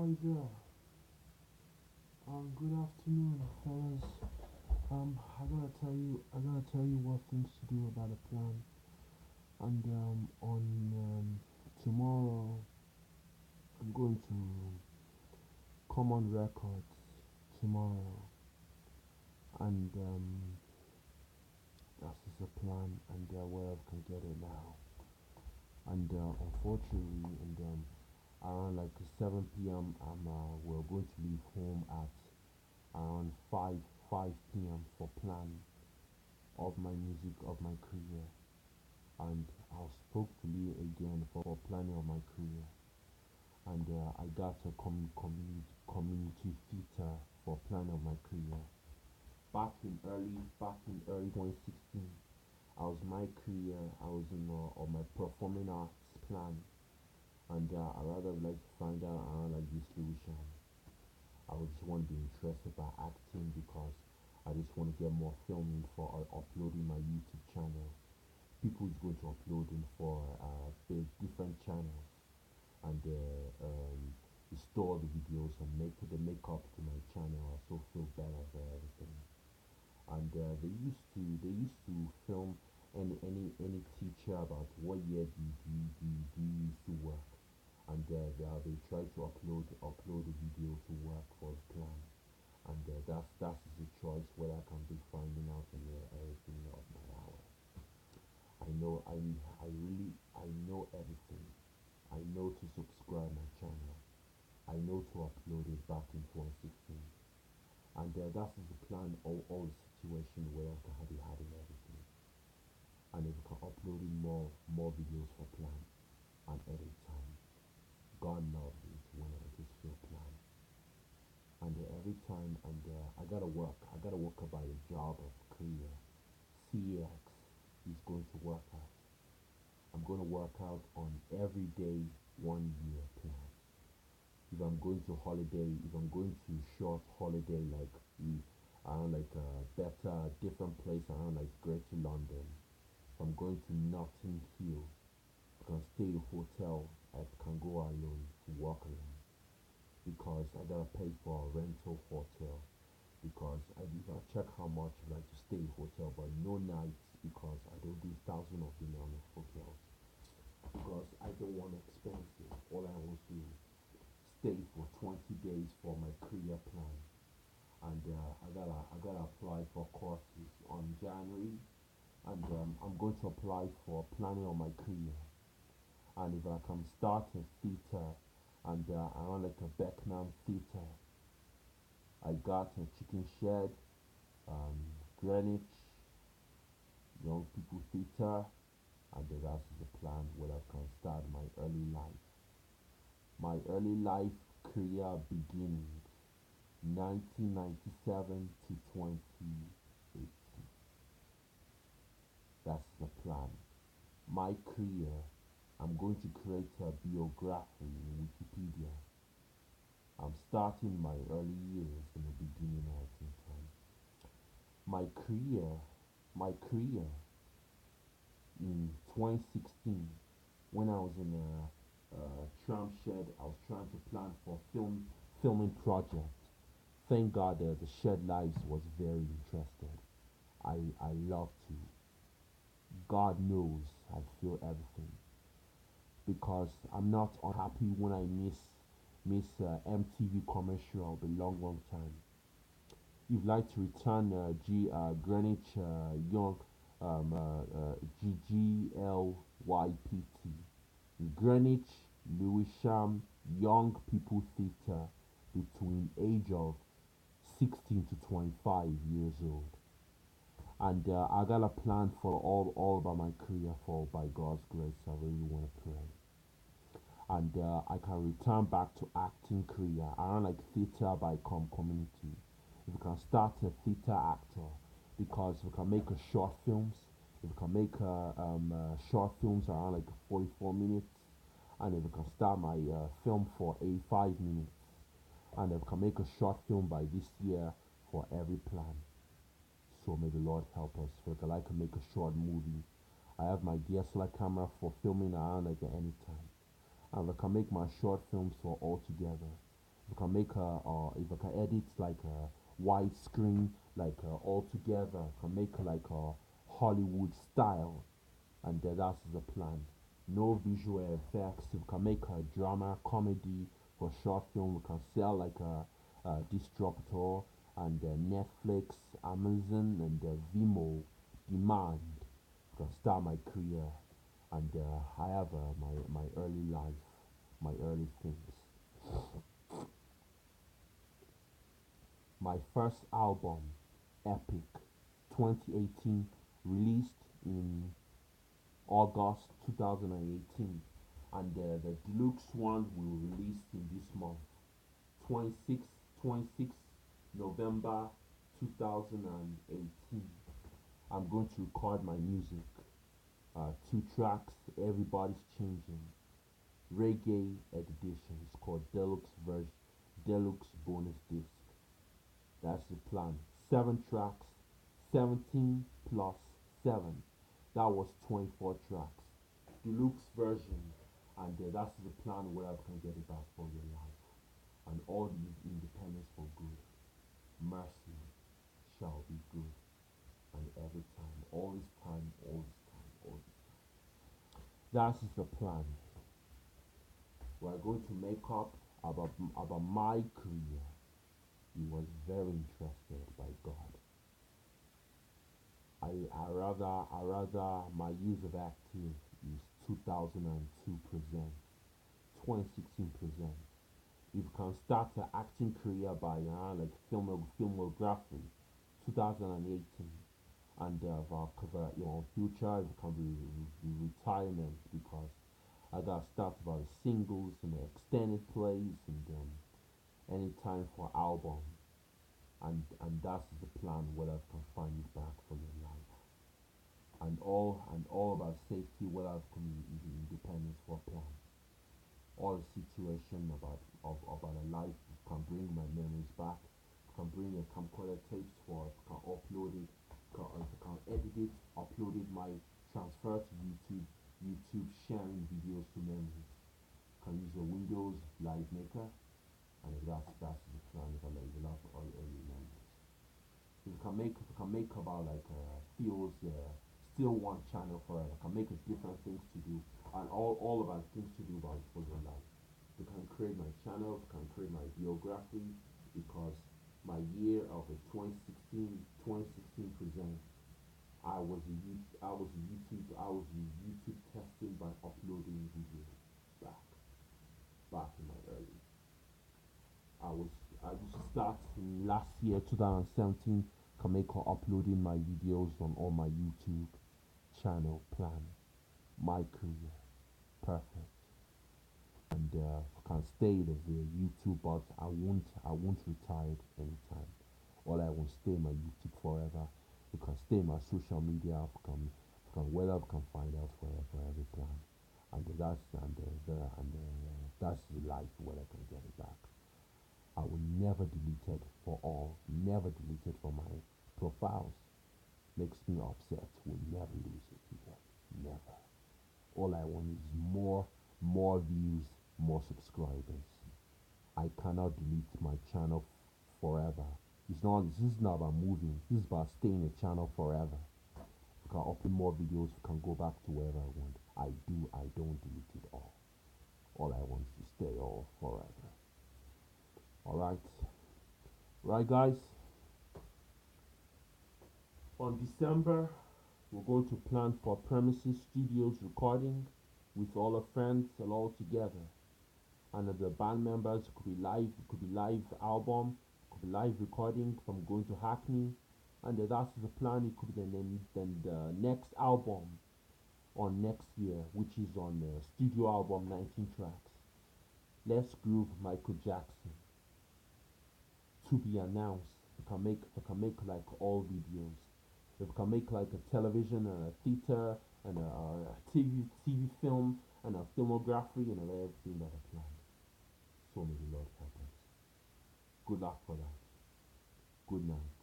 how you doing? Good afternoon, fellas. I gotta tell you what things to do about the plan. And on tomorrow, I'm going to come on record tomorrow, and that is the plan. And where I can get it now. And unfortunately, and around like 7 p.m., we're going to leave home at around 5 p.m. for plan of my music of my career. And I spoke to Leo again for planning of my career. And I got a community theater for planning of my career. Back in early 2016, I was my career. I was in on my performing arts plan, and I rather like to find out around like this solution. I would just want to be interested by acting because I just want to get more filming for uploading my YouTube channel. People is going to uploading for big different channels, and store the videos and make up to my channel. I also feel better for everything. And they used to film any teacher about what year do you used to work, and they try to upload a video to work for the plan. And that's the choice whether I can be finding out and everything of my hour. I know everything. I know to subscribe my channel. I know to upload it back in 2016. And that's the plan, all the situation where I can have it having everything. And if we can upload in more videos for plan and edit time. God love it when I just feel plan. And every time and I gotta work about a job of career. CEX is going to work out. I'm gonna work out on every day 1 year plan. If I'm going to holiday, if I'm going to short holiday like around like a better different place around like Greater London. If I'm going to Notting Hill, I can stay in a hotel. I can go alone to work alone because I gotta pay for a rental hotel because if I check how much I like to stay in hotel but no nights because I don't do thousand of them on the hotels because I don't want expensive. All I want to stay for 20 days for my career plan. And I gotta apply for courses on January, and I'm going to apply for planning on my career. And if I can start a theater, and I run like a Beckman theater, I got a chicken shed, um, Greenwich, young people theater, and the rest is a plan where I can start my early life. My early life career beginnings 1997 to 2018. That's the plan. My career, I'm going to create a biography in Wikipedia. I'm starting my early years in the beginning of time. My career, my career in 2016 when I was in a tram shed, I was trying to plan for filming project. Thank God the shed lives was very interested. I love to. God knows I feel everything because I'm not unhappy when I miss MTV commercial the long time. You'd like to return Greenwich Young GGLYPT Greenwich Lewisham Young People Theatre between age of 16 to 25 years old. And I got a plan for all about my career for by God's grace. I really want to pray. And I can return back to acting career. I don't like theater by community. If we can start a theater actor, because we can make a short films. If we can make short films around like 44 minutes, and if we can start my film for 85 minutes, and if we can make a short film by this year for every plan. So may the Lord help us. For I can make a short movie. I have my DSLR camera for filming around like at any time. And I can make my short films for all together. if I can make a if I can edit like a widescreen, like all together, I can make like a Hollywood style, and that's the plan. No visual effects. We can make a drama comedy for short film. We can sell like a distributor and Netflix, Amazon, and Vimeo demand. We can start my career, and I have my early life, my early things. My first album, Epic, 2018, released in August 2018, and the deluxe one will release in this month, 26 26 November 2018. I'm going to record my music, two tracks, Everybody's Changing, reggae edition. It's called deluxe version, deluxe bonus disc. That's the plan. 7 tracks, 17 plus 7. That was 24 tracks. Deluxe version, and that's the plan where I can get it back for your life. And all the independence for good. Mercy shall be good. And every time, all this time, all this time, all this time. That is the plan. We're going to make up about my career. He was very interested by God. I rather my use of active is 2002 present, 2016 present. If you can start the acting career by like filmography, 2018, and cover future it can be retirement because I got start about singles and extended plays and any time for album, and that's the plan whether I can find it back for your life, and all about safety whether I can independence for plan, all the situation about a life can bring my memories back, can bring a camcorder tapes for it, can upload it, can edit it, upload it, my transfer to YouTube sharing videos to memories, can use a Windows Live Maker, and that's the plan if I like a lot of all early memories. If I can make about like feels still one channel forever. I can make a different things to do and all about things to do about for your life. You can create my channel, you can create my biography because my year of a 2016 present I was a YouTube testing by uploading videos back back in my early. I was I used to start in last year 2017 Kameko uploading my videos on all my YouTube channel plan. My career perfect. And can stay the YouTube but I won't retire anytime. All I want stay my YouTube forever. You can stay my social media whether I can find out forever every plan. And that's the life where I can get it back. I will never delete it for all, never delete it from my profiles. Makes me upset. Will never lose it again. Never. All I want is more views, more subscribers. I cannot delete my channel forever. This is not about moving. This is about staying a channel forever. If I can upload more videos, I can go back to wherever I want. I don't delete it all. All I want is to stay all forever. Alright. Right guys. On December we're going to plan for Premises Studios recording with all our friends and all together. And the band members could be live album, could be live recording from going to Hackney, and that's the plan. It could be then the next album on next year, which is on the studio album 19 tracks. Let's Groove Michael Jackson to be announced. If I can make like all videos. If I can make like a television and a theater and a TV film and a filmography and everything that I plan. So may the Lord help us. Good luck for that. Good night.